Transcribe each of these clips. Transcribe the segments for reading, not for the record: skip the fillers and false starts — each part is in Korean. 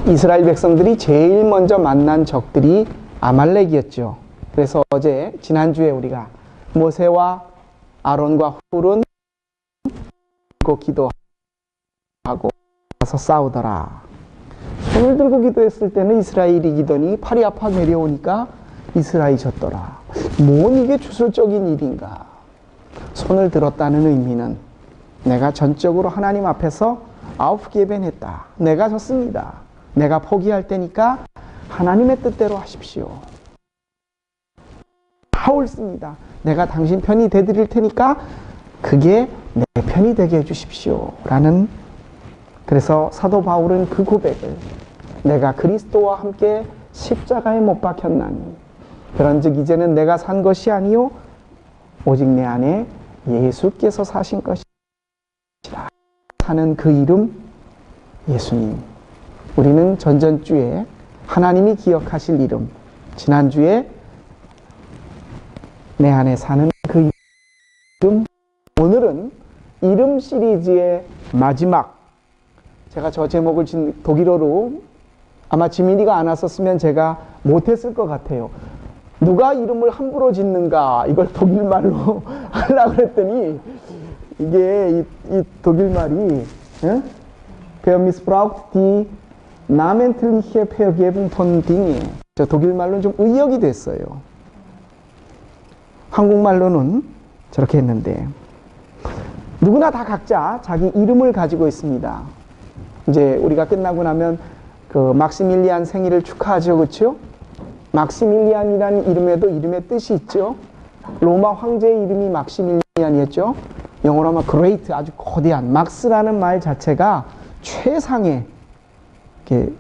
이스라엘 백성들이 제일 먼저 만난 적들이 아말렉이었죠. 그래서 지난주에 우리가 모세와 아론과 훌은 기도하고 가서 싸우더라. 손을 들고 기도했을 때는 이스라엘이 이기더니 팔이 아파 내려오니까 이스라엘이 졌더라. 뭔 이게 주술적인 일인가? 손을 들었다는 의미는 내가 전적으로 하나님 앞에서 아우프게벤했다. 내가 졌습니다. 내가 포기할 테니까 하나님의 뜻대로 하십시오. 다 옳습니다. 내가 당신 편이 되드릴 테니까 그게 내 편이 되게 해주십시오. 라는, 그래서 사도 바울은 그 고백을 내가 그리스도와 함께 십자가에 못 박혔나니 그런즉 이제는 내가 산 것이 아니요 오직 내 안에 예수께서 사신 것이라. 사는 그 이름 예수님. 우리는 전전주에 하나님이 기억하실 이름, 지난주에 내 안에 사는 그 이름, 오늘은 이름 시리즈의 마지막, 제가 저 제목을 독일어로 아마 지민이가 안 왔었으면 제가 못했을 것 같아요. 누가 이름을 함부로 짓는가, 이걸 독일말로 하려고 그랬더니 이게 이 독일말이 Wer missbraucht die namentliche Vergebung von Dingen. 저 독일말로는 좀 의역이 됐어요. 한국말로는 저렇게 했는데 누구나 다 각자 자기 이름을 가지고 있습니다. 이제 우리가 끝나고 나면 그 막시밀리안 생일을 축하하죠, 그렇죠? 막시밀리안이라는 이름에도 이름의 뜻이 있죠. 로마 황제의 이름이 막시밀리안이었죠. 영어로 하면 great, 아주 거대한. 막스라는 말 자체가 최상의,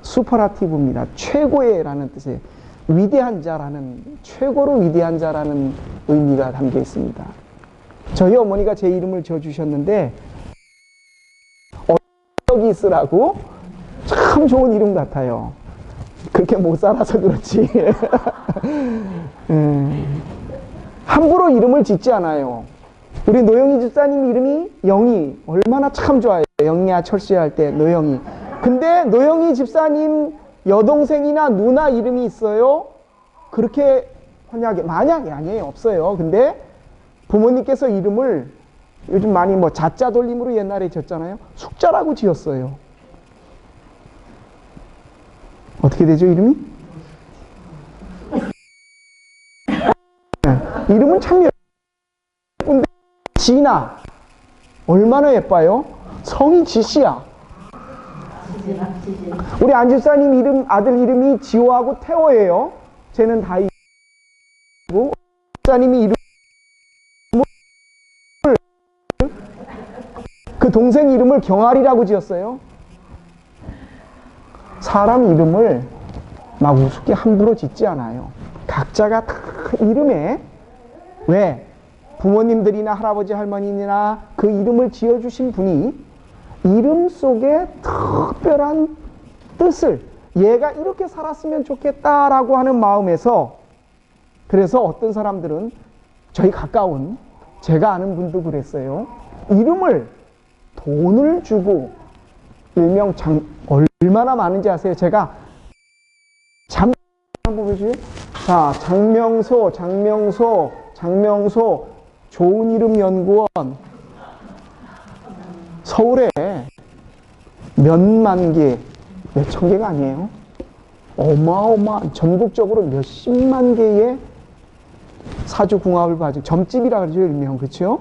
슈퍼라티브입니다. 최고의라는 뜻이에요. 위대한 자라는, 최고로 위대한 자라는 의미가 담겨 있습니다. 저희 어머니가 제 이름을 지어주셨는데 어떡이 있으라고 참 좋은 이름 같아요. 그렇게 못 살아서 그렇지. 함부로 이름을 짓지 않아요. 우리 노영희 집사님 이름이 영희, 얼마나 참 좋아요. 영희야 철수야 할 때 노영희. 근데 노영희 집사님 여동생이나 누나 이름이 있어요? 그렇게 만약에 아니에요. 없어요. 근데 부모님께서 이름을 요즘 많이 자자 돌림으로 옛날에 지었잖아요. 숙자라고 지었어요. 어떻게 되죠, 이름이? 이름은 참 예쁜데, 지나. 얼마나 예뻐요? 성이 지시야. 우리 안 집사님 아들 이름이 지호하고 태호예요. 쟤는 다이고, 집사님이 이름을, 그 동생 이름을 경아리라고 지었어요. 사람 이름을 막 우습게 함부로 짓지 않아요. 각자가 다 이름에, 왜? 부모님들이나 할아버지 할머니나 그 이름을 지어주신 분이 이름 속에 특별한 뜻을, 얘가 이렇게 살았으면 좋겠다라고 하는 마음에서, 그래서 어떤 사람들은 저희 가까운 제가 아는 분도 그랬어요. 이름을 돈을 주고 일명 얼마나 많은지 아세요? 제가 잠깐 한번 보여주세요. 자, 장명소 좋은 이름 연구원, 서울에 몇만 개, 몇천 개가 아니에요. 어마어마한, 전국적으로 몇십만 개의 사주궁합을 봐준 점집이라 그러죠, 일명. 그렇죠?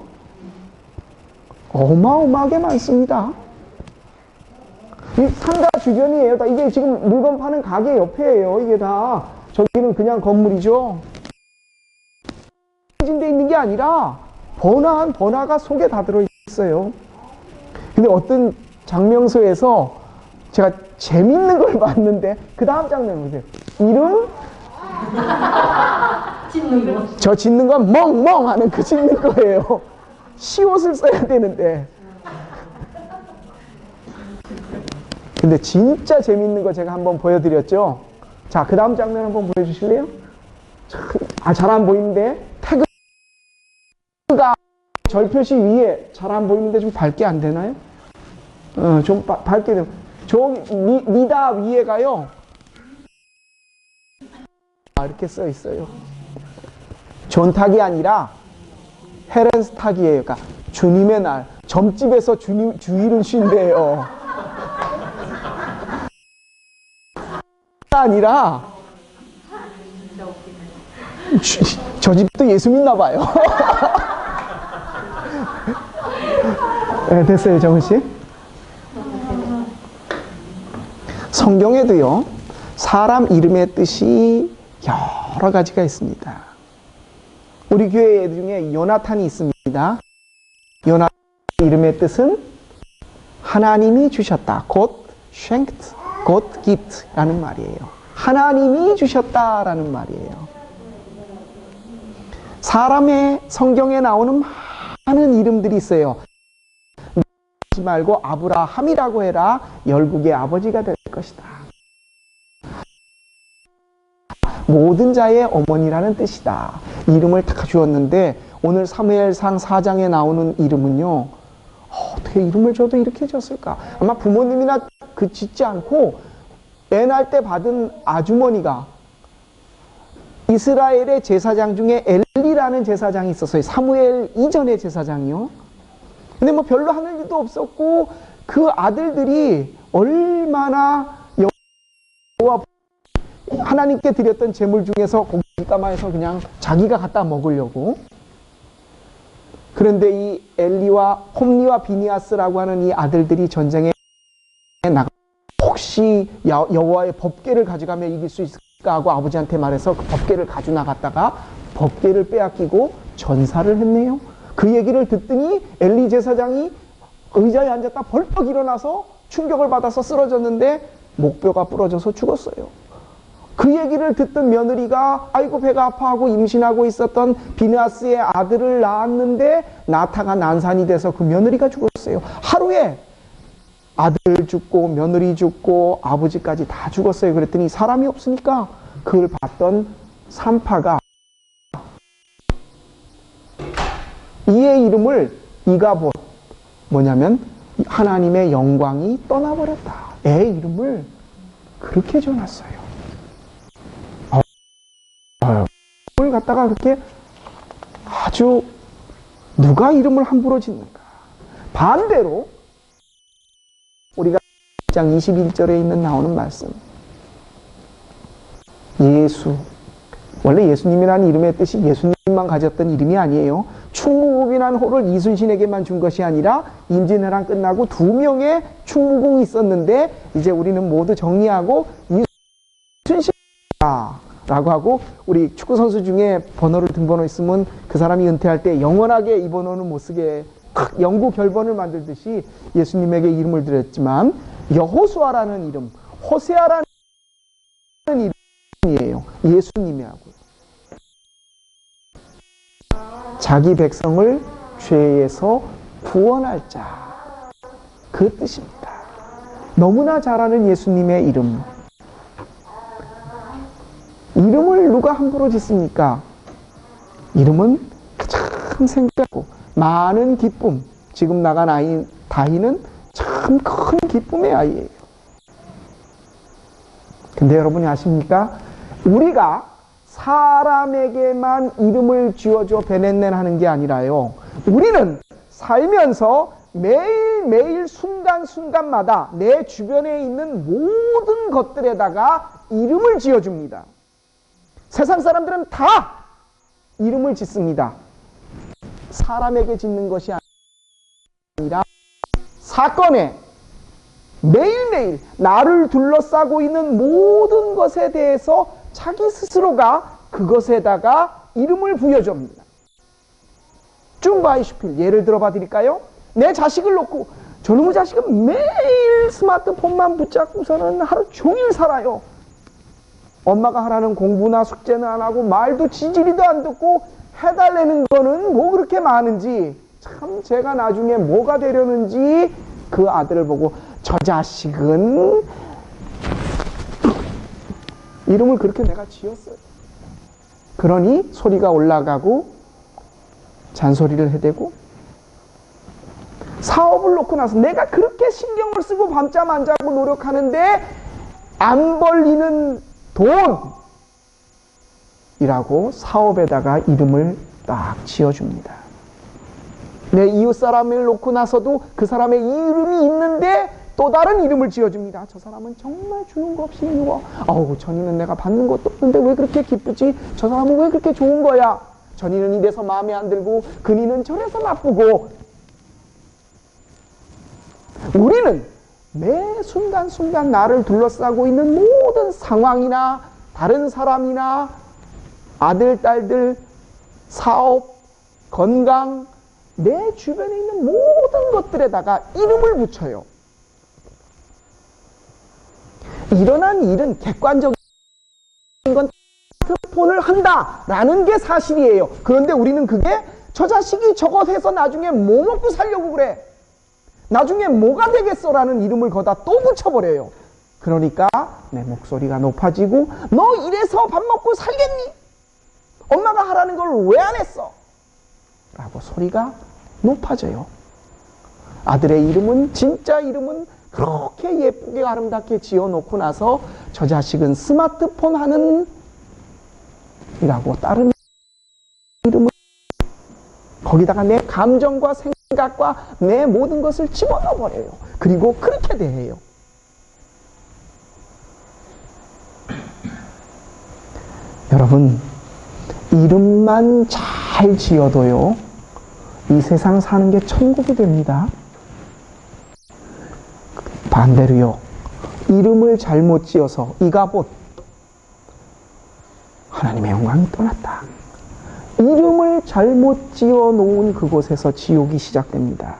어마어마하게 많습니다. 이 상가 주변이에요. 다 이게 지금 물건 파는 가게 옆에예요. 이게 다. 저기는 그냥 건물이죠. 돼 있는 게 아니라 번화한 번화가 속에 다 들어있어요. 근데 어떤 장명소에서 제가 재밌는 걸 봤는데, 그 다음 장면 보세요. 이름? 짓는 거. 저 짓는 건 멍멍 하는 그 짓는 거예요. 시옷을 써야 되는데. 근데 진짜 재밌는 거 제가 한번 보여드렸죠. 자, 그 다음 장면 한번 보여주실래요? 잘 안 보이는데 태그가 절표시 위에 잘 안 보이는데 좀 밝게 안 되나요? 좀 밝게 되면 미다 위에가요. 이렇게 써 있어요. 존탁이 아니라 헤렌스탁이에요. 그러니까 주님의 날. 점집에서 주일은 쉰대요. 아니라 저 집도 예수 믿나 봐요. 네, 됐어요, 정은 씨? 성경에도요, 사람 이름의 뜻이 여러 가지가 있습니다. 우리 교회 중에 요나탄이 있습니다. 요나탄 이름의 뜻은 하나님이 주셨다. 곧 schenkt, 곧 gibt라는 말이에요. 하나님이 주셨다라는 말이에요. 사람의 성경에 나오는 많은 이름들이 있어요. 하지 말고 아브라함이라고 해라. 열국의 아버지가 될 것이다. 모든 자의 어머니라는 뜻이다. 이름을 다 주었는데 오늘 사무엘상 4장에 나오는 이름은요, 어떻게 이름을 줘도 이렇게 졌을까? 아마 부모님이나 짓지 않고 애 낳을 때 받은 아주머니가 이스라엘의 제사장 중에 엘리라는 제사장이 있었어요. 사무엘 이전의 제사장이요. 근데 뭐 별로 하는 일도 없었고 그 아들들이 얼마나 여호와 하나님께 드렸던 제물 중에서 고깃가마에서 그냥 자기가 갖다 먹으려고. 그런데 이 엘리와 홈리와 비니아스라고 하는 이 아들들이 전쟁에 나가 혹시 여호와의 법궤를 가져가면 이길 수 있을까 하고 아버지한테 말해서 그 법궤를 가져 나갔다가 법궤를 빼앗기고 전사를 했네요. 그 얘기를 듣더니 엘리 제사장이 의자에 앉았다 벌떡 일어나서 충격을 받아서 쓰러졌는데 목뼈가 부러져서 죽었어요. 그 얘기를 듣던 며느리가 아이고 배가 아파하고 임신하고 있었던 비느하스의 아들을 낳았는데 나타가 난산이 돼서 그 며느리가 죽었어요. 하루에 아들 죽고 며느리 죽고 아버지까지 다 죽었어요. 그랬더니 사람이 없으니까 그걸 봤던 산파가 이의 이름을 이가봇, 뭐냐면 하나님의 영광이 떠나버렸다. 애의 이름을 그렇게 지어놨어요. 이름을 갖다가 그렇게 아주 누가 이름을 함부로 짓는가. 반대로 우리가 1장 21절에 있는 나오는 말씀, 예수, 원래 예수님이라는 이름의 뜻이 예수님만 가졌던 이름이 아니에요. 충무공이라는 호를 이순신에게만 준 것이 아니라 임진왜란 끝나고 2명의 충무공이 있었는데 이제 우리는 모두 정리하고 이순신이라고 하고, 우리 축구선수 중에 번호를 등번호 있으면 그 사람이 은퇴할 때 영원하게 이 번호는 못 쓰게 영구 결번을 만들듯이 예수님에게 이름을 드렸지만, 여호수아라는 이름, 호세아라는 이름이에요. 예수님이라고요. 자기 백성을 죄에서 구원할 자, 그 뜻입니다. 너무나 잘 아는 예수님의 이름. 이름을 누가 함부로 짓습니까? 이름은 참 생각하고 많은 기쁨. 지금 나간 아이 다희는 참 큰 기쁨의 아이예요. 근데 여러분이 아십니까? 우리가 사람에게만 이름을 지어줘 베넷넨 하는 게 아니라요, 우리는 살면서 매일매일 순간순간마다 내 주변에 있는 모든 것들에다가 이름을 지어줍니다. 세상 사람들은 다 이름을 짓습니다. 사람에게 짓는 것이 아니라 사건에 매일매일 나를 둘러싸고 있는 모든 것에 대해서 자기 스스로가 그것에다가 이름을 부여줍니다. 좀 바이슈필 예를 들어봐 드릴까요? 내 자식을 놓고, 저놈의 자식은 매일 스마트폰만 붙잡고서는 하루 종일 살아요. 엄마가 하라는 공부나 숙제는 안 하고 말도 지지리도 안 듣고 해달라는 거는 뭐 그렇게 많은지, 참 제가 나중에 뭐가 되려는지 그 아들을 보고 저 자식은 이름을 그렇게 내가 지었어요. 그러니 소리가 올라가고 잔소리를 해대고, 사업을 놓고 나서 내가 그렇게 신경을 쓰고 밤잠 안 자고 노력하는데 안 벌리는 돈이라고 사업에다가 이름을 딱 지어줍니다. 내 이웃 사람을 놓고 나서도 그 사람의 이름이 있는데 또 다른 이름을 지어줍니다. 저 사람은 정말 주는 거 없이 누워. 아우, 전이는 내가 받는 것도 없는데 왜 그렇게 기쁘지? 저 사람은 왜 그렇게 좋은 거야? 전이는 이래서 마음에 안 들고 그니는 저래서 나쁘고. 우리는 매 순간순간 나를 둘러싸고 있는 모든 상황이나 다른 사람이나 아들, 딸들, 사업, 건강, 내 주변에 있는 모든 것들에다가 이름을 붙여요. 일어난 일은 객관적인 건 스마트폰을 한다라는 게 사실이에요. 그런데 우리는 그게 저 자식이 저것 해서 나중에 뭐 먹고 살려고 그래, 나중에 뭐가 되겠어라는 이름을 거다 또 붙여버려요. 그러니까 내 목소리가 높아지고 너 이래서 밥 먹고 살겠니? 엄마가 하라는 걸 왜 안 했어? 라고 소리가 높아져요. 아들의 이름은, 진짜 이름은 그렇게 예쁘게 아름답게 지어놓고 나서 저 자식은 스마트폰 하는 이라고 다른 이름을 거기다가 내 감정과 생각과 내 모든 것을 집어넣어 버려요. 그리고 그렇게 대해요. 여러분, 이름만 잘 지어도요, 이 세상 사는 게 천국이 됩니다. 반대로요, 이름을 잘못 지어서 이가봇, 하나님의 영광이 떠났다. 이름을 잘못 지어 놓은 그곳에서 지옥이 시작됩니다.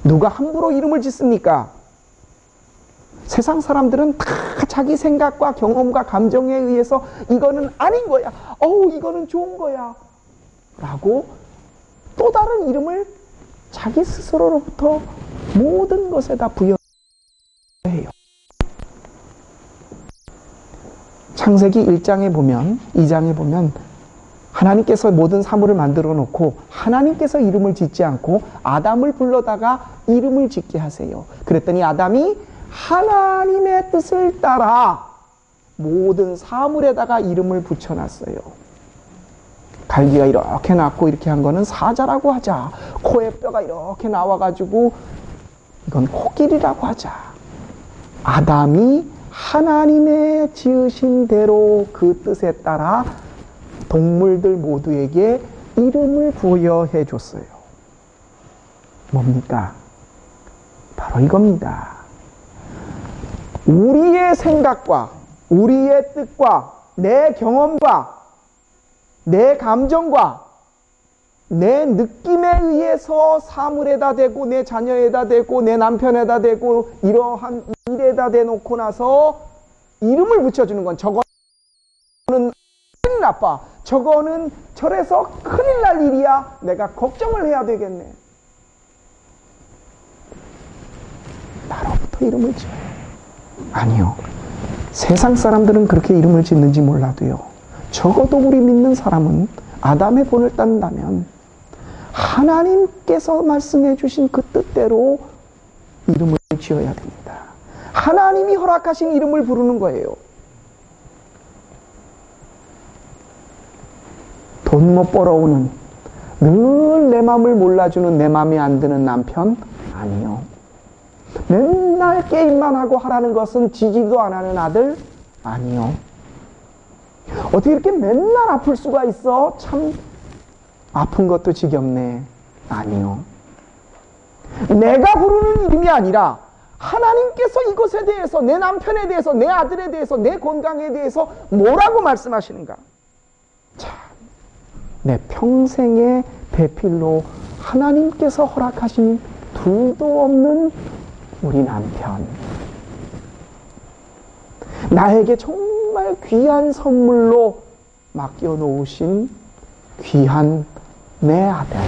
누가 함부로 이름을 짓습니까? 세상 사람들은 다 자기 생각과 경험과 감정에 의해서 이거는 아닌 거야, 이거는 좋은 거야 라고 또 다른 이름을 자기 스스로로부터 모든 것에다 부여해요. 창세기 1장에 보면, 2장에 보면 하나님께서 모든 사물을 만들어 놓고 하나님께서 이름을 짓지 않고 아담을 불러다가 이름을 짓게 하세요. 그랬더니 아담이 하나님의 뜻을 따라 모든 사물에다가 이름을 붙여놨어요. 갈기가 이렇게 났고 이렇게 한 거는 사자라고 하자. 코에 뼈가 이렇게 나와가지고 이건 코끼리라고 하자. 아담이 하나님의 지으신 대로 그 뜻에 따라 동물들 모두에게 이름을 부여해 줬어요. 뭡니까? 바로 이겁니다. 우리의 생각과 우리의 뜻과 내 경험과 내 감정과 내 느낌에 의해서 사물에다 대고 내 자녀에다 대고 내 남편에다 대고 이러한 일에다 대놓고 나서 이름을 붙여주는 건, 저거는 큰일 나빠, 저거는 저래서 큰일 날 일이야, 내가 걱정을 해야 되겠네, 나로부터 이름을 지어요. 아니요, 세상 사람들은 그렇게 이름을 짓는지 몰라도요, 적어도 우리 믿는 사람은 아담의 본을 딴다면 하나님께서 말씀해 주신 그 뜻대로 이름을 지어야 됩니다. 하나님이 허락하신 이름을 부르는 거예요. 돈 못 벌어오는, 늘 내 마음을 몰라주는, 내 마음에 안 드는 남편? 아니요. 맨날 게임만 하고 하라는 것은 지지도 안 하는 아들? 아니요. 어떻게 이렇게 맨날 아플 수가 있어? 참 아픈 것도 지겹네. 아니요. 내가 부르는 이름이 아니라 하나님께서 이것에 대해서, 내 남편에 대해서, 내 아들에 대해서, 내 건강에 대해서 뭐라고 말씀하시는가? 참, 내 평생의 배필로 하나님께서 허락하신 둘도 없는 우리 남편, 나에게 정말 귀한 선물로 맡겨놓으신 귀한 내 아들,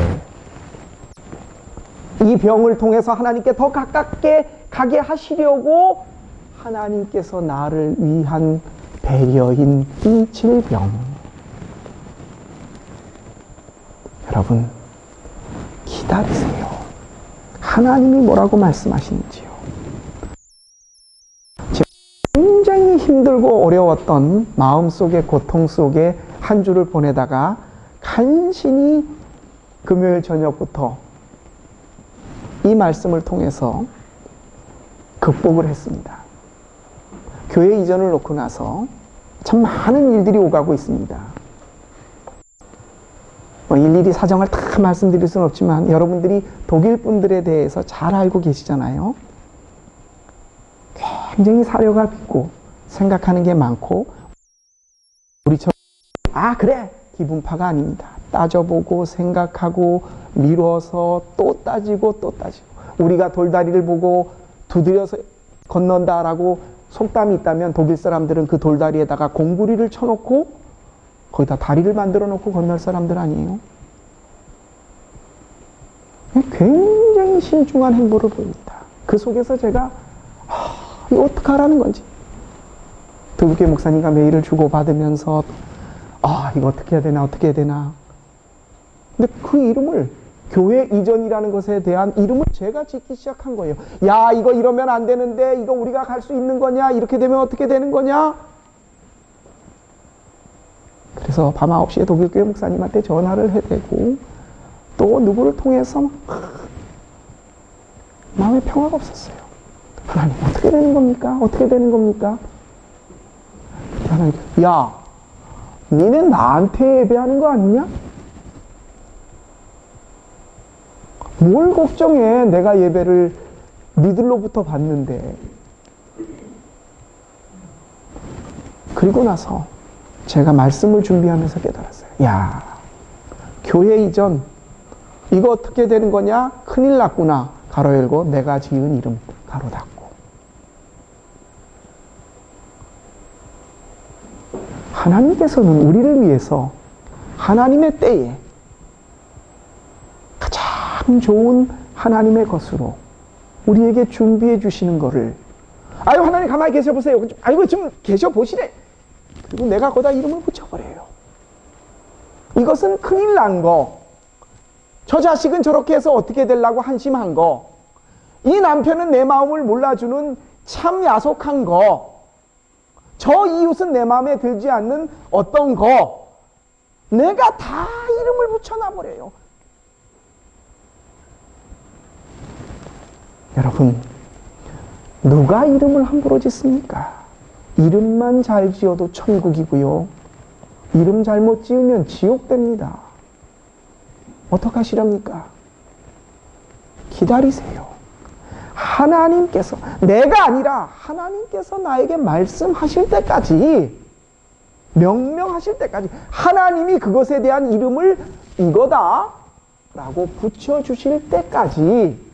이 병을 통해서 하나님께 더 가깝게 가게 하시려고 하나님께서 나를 위한 배려인 이 질병, 여러분 기다리세요. 하나님이 뭐라고 말씀하시는지요. 굉장히 힘들고 어려웠던 마음속의 고통 속에 한 주를 보내다가 간신히 금요일 저녁부터 이 말씀을 통해서 극복을 했습니다. 교회 이전을 놓고 나서 참 많은 일들이 오가고 있습니다. 일일이 사정을 다 말씀드릴 수는 없지만 여러분들이 독일 분들에 대해서 잘 알고 계시잖아요. 굉장히 사려가 깊고 생각하는 게 많고 우리처럼 그래 기분파가 아닙니다. 따져보고 생각하고 미뤄서 또 따지고 또 따지고 우리가 돌다리를 보고 두드려서 건넌다라고 속담이 있다면 독일 사람들은 그 돌다리에다가 공구리를 쳐놓고 거기다 다리를 만들어 놓고 건널 사람들 아니에요? 굉장히 신중한 행보를 보입니다. 그 속에서 제가 이거 어떡하라는 건지 독일교회 목사님과 메일을 주고받으면서 이거 어떻게 해야 되나 어떻게 해야 되나. 근데 그 이름을 교회 이전이라는 것에 대한 이름을 제가 짓기 시작한 거예요. 야 이거 이러면 안 되는데 이거 우리가 갈 수 있는 거냐, 이렇게 되면 어떻게 되는 거냐. 그래서 밤 9시에 독일교회 목사님한테 전화를 해대고 또 누구를 통해서 마음에 평화가 없었어요. 하나님 어떻게 되는 겁니까? 어떻게 되는 겁니까? 하나님, 야 니네 나한테 예배하는 거 아니냐? 뭘 걱정해. 내가 예배를 니들로부터 받는데. 그리고 나서 제가 말씀을 준비하면서 깨달았어요. 야, 교회 이전 이거 어떻게 되는 거냐? 큰일 났구나. 가로 열고 내가 지은 이름 가로 닫고. 하나님께서는 우리를 위해서 하나님의 때에 가장 좋은 하나님의 것으로 우리에게 준비해 주시는 거를 하나님 가만히 계셔 보세요. 좀 계셔 보시래. 그리고 내가 거기다 이름을 붙여버려요. 이것은 큰일 난 거. 저 자식은 저렇게 해서 어떻게 되려고 한심한 거. 이 남편은 내 마음을 몰라주는 참 야속한 거. 저 이웃은 내 마음에 들지 않는 어떤 거. 내가 다 이름을 붙여놔버려요. 여러분, 누가 이름을 함부로 짓습니까? 이름만 잘 지어도 천국이고요. 이름 잘못 지으면 지옥 됩니다. 어떡하시렵니까? 기다리세요. 하나님께서, 내가 아니라 하나님께서 나에게 말씀하실 때까지, 명명하실 때까지, 하나님이 그것에 대한 이름을 이거다 라고 붙여주실 때까지,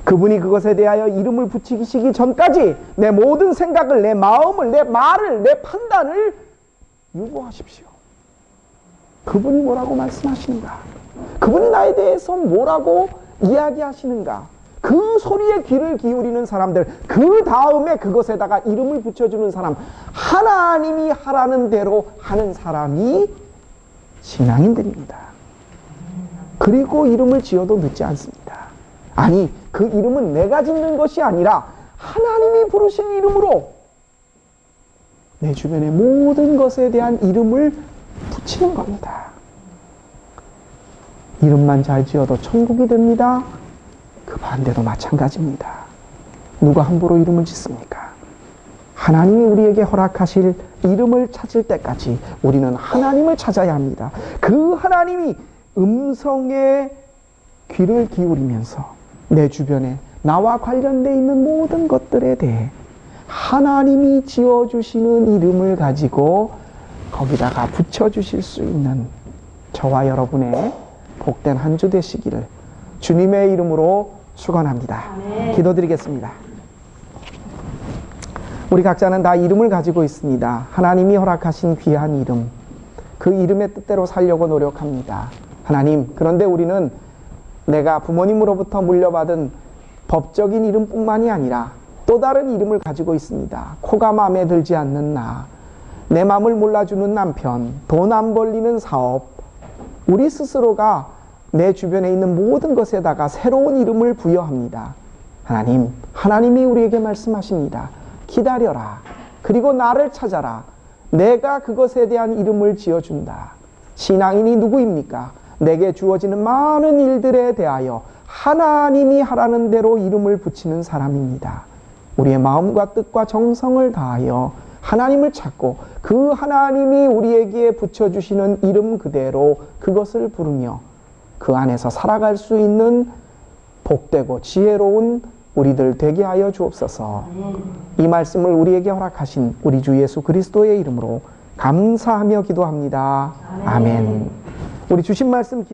그분이 그것에 대하여 이름을 붙이시기 전까지 내 모든 생각을, 내 마음을, 내 말을, 내 판단을 유보하십시오. 그분이 뭐라고 말씀하시는가? 그분이 나에 대해서 뭐라고 이야기하시는가? 그 소리에 귀를 기울이는 사람들, 그 다음에 그것에다가 이름을 붙여주는 사람, 하나님이 하라는 대로 하는 사람이 신앙인들입니다. 그리고 이름을 지어도 늦지 않습니다. 아니, 그 이름은 내가 짓는 것이 아니라 하나님이 부르신 이름으로 내 주변의 모든 것에 대한 이름을 붙이는 겁니다. 이름만 잘 지어도 천국이 됩니다. 그 반대도 마찬가지입니다. 누가 함부로 이름을 짓습니까? 하나님이 우리에게 허락하실 이름을 찾을 때까지 우리는 하나님을 찾아야 합니다. 그 하나님이 음성에 귀를 기울이면서 내 주변에 나와 관련되어 있는 모든 것들에 대해 하나님이 지어주시는 이름을 가지고 거기다가 붙여주실 수 있는 저와 여러분의 복된 한 주 되시기를 주님의 이름으로 축원합니다. 기도드리겠습니다. 우리 각자는 다 이름을 가지고 있습니다. 하나님이 허락하신 귀한 이름, 그 이름의 뜻대로 살려고 노력합니다. 하나님, 그런데 우리는 내가 부모님으로부터 물려받은 법적인 이름뿐만이 아니라 또 다른 이름을 가지고 있습니다. 코가 마음에 들지 않는 나, 내 마음을 몰라주는 남편, 돈 안 벌리는 사업, 우리 스스로가 내 주변에 있는 모든 것에다가 새로운 이름을 부여합니다. 하나님이 우리에게 말씀하십니다. 기다려라. 그리고 나를 찾아라. 내가 그것에 대한 이름을 지어준다. 신앙인이 누구입니까? 내게 주어지는 많은 일들에 대하여 하나님이 하라는 대로 이름을 붙이는 사람입니다. 우리의 마음과 뜻과 정성을 다하여 하나님을 찾고 그 하나님이 우리에게 붙여주시는 이름 그대로 그것을 부르며 그 안에서 살아갈 수 있는 복되고 지혜로운 우리들 되게 하여 주옵소서. 이 말씀을 우리에게 허락하신 우리 주 예수 그리스도의 이름으로 감사하며 기도합니다. 아멘. 우리 주신 말씀